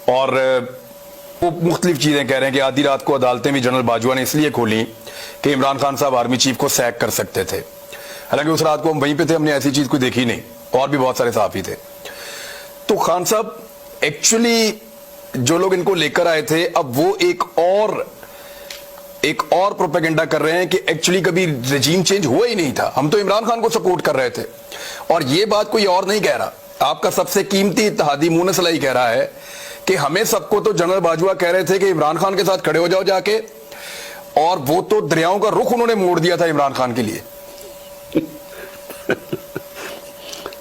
اور وہ مختلف چیزیں کہہ رہے ہیں کہ آدھی رات کو عدالتیں بھی جنرل باجوہ نے اس لیے کھولی کہ عمران خان صاحب آرمی چیف کو سیک کر سکتے تھے. حالانکہ اس رات کو ہم وہیں پہ تھے, ہم نے ایسی چیز کوئی دیکھی نہیں, اور بھی بہت سارے صحافی تھے. تو خان صاحب ایکچولی جو لوگ ان کو لے کر آئے تھے, اب وہ ایک اور پروپیگنڈا کر رہے ہیں کہ ایکچولی کبھی رجیم چینج ہوا ہی نہیں تھا, ہم تو عمران خان کو سپورٹ کر رہے تھے. اور یہ بات کوئی اور نہیں کہہ رہا, آپ کا سب سے قیمتی اتحادی مونس علی کہہ رہا ہے کہ ہمیں سب کو تو جنرل باجوہ کہہ رہے تھے کہ عمران خان کے ساتھ کھڑے ہو جاؤ جا کے, اور وہ تو دریاؤں کا رخ انہوں نے موڑ دیا تھا عمران خان کے لیے.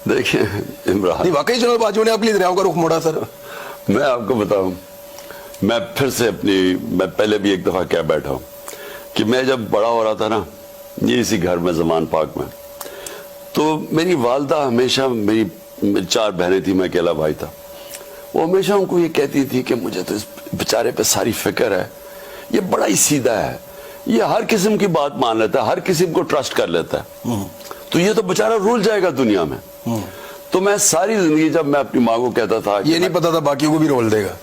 دیکھیں عمران, واقعی جنرل باجوہ نے آپ کے لیے دریاؤں کا رخ موڑا سر. میں آپ کو بتاؤں, میں پھر سے میں پہلے بھی ایک دفعہ کہہ بیٹھا ہوں کہ میں جب بڑا ہو رہا تھا نا, یہ اسی گھر میں زمان پاک میں, تو میری والدہ ہمیشہ, میری 4 بہنیں تھیں, میں اکیلا بھائی تھا, وہ ہمیشہ ان کو یہ کہتی تھی کہ مجھے تو اس بیچارے پہ ساری فکر ہے, یہ بڑا ہی سیدھا ہے, یہ ہر قسم کی بات مان لیتا ہے, ہر قسم کو ٹرسٹ کر لیتا ہے, تو یہ تو بیچارہ رول جائے گا دنیا میں. تو میں ساری زندگی جب میں اپنی ماں کو کہتا تھا, یہ نہیں پتا تھا باقیوں کو بھی رول دے گا.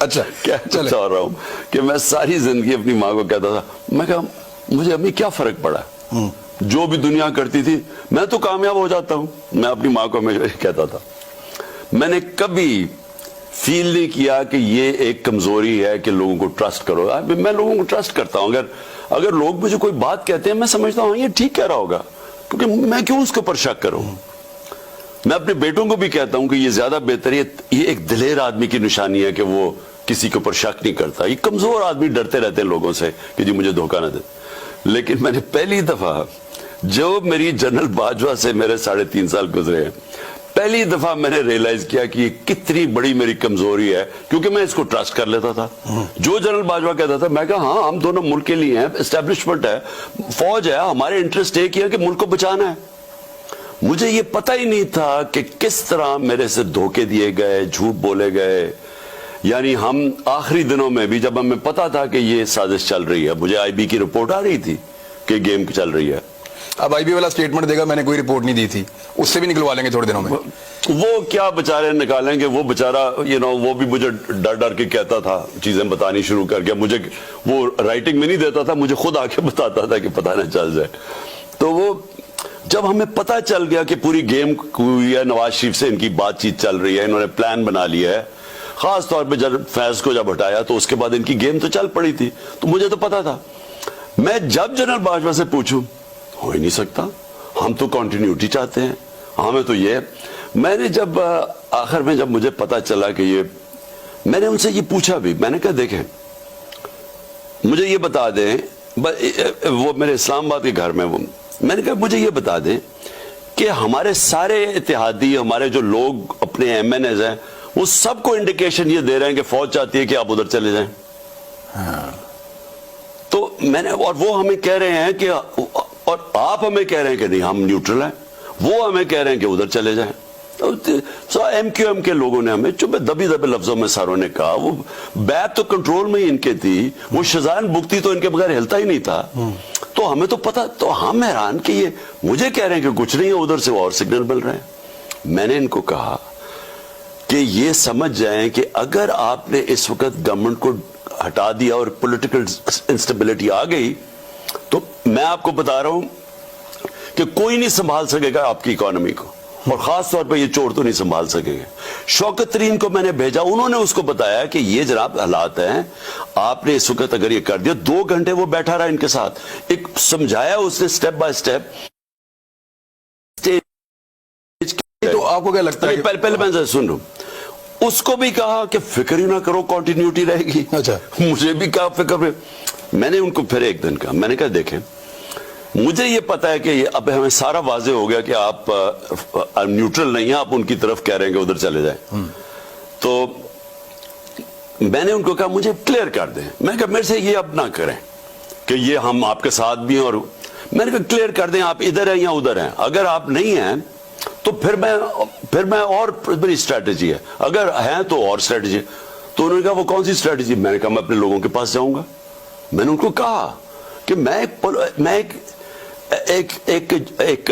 اچھا کیا چاہ رہا ہوں کہ میں ساری زندگی اپنی ماں کو کہتا تھا, میں کہا مجھے امی کیا فرق پڑا, جو بھی دنیا کرتی تھی میں تو کامیاب ہو جاتا ہوں. میں اپنی ماں کو ہمیشہ کہتا تھا. میں نے کبھی فیل نہیں کیا کہ یہ ایک کمزوری ہے کہ لوگوں کو ٹرسٹ کرو. میں لوگوں کو ٹرسٹ کرتا ہوں, اگر لوگ مجھے کوئی بات کہتے ہیں میں سمجھتا ہوں یہ ٹھیک کہہ رہا ہوگا, کیونکہ میں کیوں اس کے اوپر شک کروں. میں اپنے بیٹوں کو بھی کہتا ہوں کہ یہ زیادہ بہتر ہے, یہ ایک دلیر آدمی کی نشانی ہے کہ وہ کسی کے اوپر شک نہیں کرتا. یہ کمزور آدمی ڈرتے رہتے ہیں لوگوں سے کہ جی مجھے دھوکہ نہ دے. لیکن میں نے پہلی دفعہ, جو میری جنرل باجوہ سے میرے 3.5 سال گزرے ہیں, پہلی دفعہ میں نے ریئلائز کیا کہ یہ کتنی بڑی میری کمزوری ہے, کیونکہ میں اس کو ٹرسٹ کر لیتا تھا. جو جنرل باجوہ کہتا تھا میں کہا ہاں ہم دونوں ملک کے لیے ہیں, اسٹیبلشمنٹ ہے, فوج ہے, ہمارے انٹرسٹ ایک ہی ہے کہ ملک کو بچانا ہے. مجھے یہ پتہ ہی نہیں تھا کہ کس طرح میرے سے دھوکے دیے گئے, جھوٹ بولے گئے. یعنی ہم آخری دنوں میں بھی جب ہمیں پتا تھا کہ یہ سازش چل رہی ہے, مجھے آئی بی کی رپورٹ آ رہی تھی کہ گیم چل رہی ہے. اب آئی بی والا سٹیٹمنٹ دے گا میں نے کوئی رپورٹ نہیں دی تھی, اس سے بھی نکلوا لیں گے تھوڑے دنوں میں. وہ کیا بچارے نکالیں گے, وہ بچارہ وہ بھی مجھے ڈر ڈر کے کہتا تھا, چیزیں بتانی شروع کر کے. مجھے وہ رائٹنگ میں نہیں دیتا تھا, مجھے خود آ کے بتاتا تھا کہ پتہ نہ چل جائے. تو وہ جب ہمیں پتہ چل گیا کہ پوری گیم ہوئی ہے, نواز شریف سے ان کی بات چیت چل رہی ہے, انہوں نے پلان بنا لیا ہے, خاص طور پہ جب فیض کو جب ہٹایا تو اس کے بعد ان کی گیم تو چل پڑی تھی, تو مجھے تو پتا تھا. میں جب جنرل باجوہ سے پوچھوں, ہو ہی نہیں سکتا, ہم تو کنٹینیوٹی چاہتے ہیں, ہمیں تو یہ. میں نے جب آخر میں جب مجھے پتا چلا کہ یہ, میں نے ان سے یہ پوچھا بھی, میں نے کہا دیکھیں مجھے یہ بتا دیں, وہ میرے اسلام آباد کے گھر میں, میں نے کہا مجھے یہ بتا دیں کہ ہمارے سارے اتحادی, ہمارے جو لوگ اپنے ایم این ایز ہیں, وہ سب کو انڈیکیشن یہ دے رہے ہیں کہ فوج چاہتی ہے کہ آپ ادھر چلے جائیں. تو میں نے, اور وہ ہمیں کہہ رہے ہیں کہ, اور آپ ہمیں کہہ رہے ہیں کہ نہیں ہم نیوٹرل ہیں, وہ ہمیں کہہ رہے ہیں کہ ادھر چلے جائیں. ایم کیو ایم کے لوگوں نے ہمیں چوبے دبی لفظوں میں ساروں نے کہا, وہ بیت تو کنٹرول میں ہی ان کے تھی, وہ شزان بگتی تو ان کے بغیر ہلتا ہی نہیں تھا. تو ہمیں تو پتا, تو ہم حیران کہ یہ مجھے کہہ رہے ہیں کہ کچھ نہیں ہے, ادھر سے اور سگنل مل رہے ہیں. میں نے ان کو کہا کہ یہ سمجھ جائیں کہ اگر آپ نے اس وقت گورنمنٹ کو ہٹا دیا اور پولیٹیکل انسٹیبلٹی آ گئی, تو میں آپ کو بتا رہا ہوں کہ کوئی نہیں سنبھال سکے گا آپ کی اکانومی کو, اور خاص طور پہ یہ چور تو نہیں سنبھال سکے گا. شوکت ترین کو میں نے بھیجا, انہوں نے اس کو بتایا کہ یہ جناب حالات ہیں, آپ نے اس وقت اگر یہ کر دیا. 2 گھنٹے وہ بیٹھا رہا ان کے ساتھ, ایک سمجھایا اس نے سٹیپ بائی سٹیپ. تو آپ کو کیا لگتا ہے, پہلے میں سن رہا ہوں, اس کو بھی کہا کہ فکر ہی نہ کرو, کنٹینیوٹی رہے گی. اچھا, مجھے بھی کہا فکر پہ. میں نے ان کو پھر ایک دن کہا, میں نے کہا دیکھیں مجھے یہ پتا ہے کہ اب ہمیں سارا واضح ہو گیا کہ آپ نیوٹرل نہیں ہیں, آپ ان کی طرف کہہ رہے ہیں کہ ادھر چلے جائیں. تو میں نے ان کو کہا مجھے کلیئر کر دیں. میں نے کہا میرے سے یہ اب نہ کریں کہ یہ ہم آپ کے ساتھ بھی ہیں, اور میں نے کہا کلیئر کر دیں آپ ادھر ہیں یا ادھر ہیں. اگر آپ نہیں ہیں تو پھر میں اور بڑی اسٹریٹجی ہے, اگر ہیں تو اور اسٹریٹجی. تو انہوں نے کہا وہ کون سی اسٹریٹجی. میں نے کہا میں اپنے لوگوں کے پاس جاؤں گا. میں نے ان کو کہا کہ میں ایک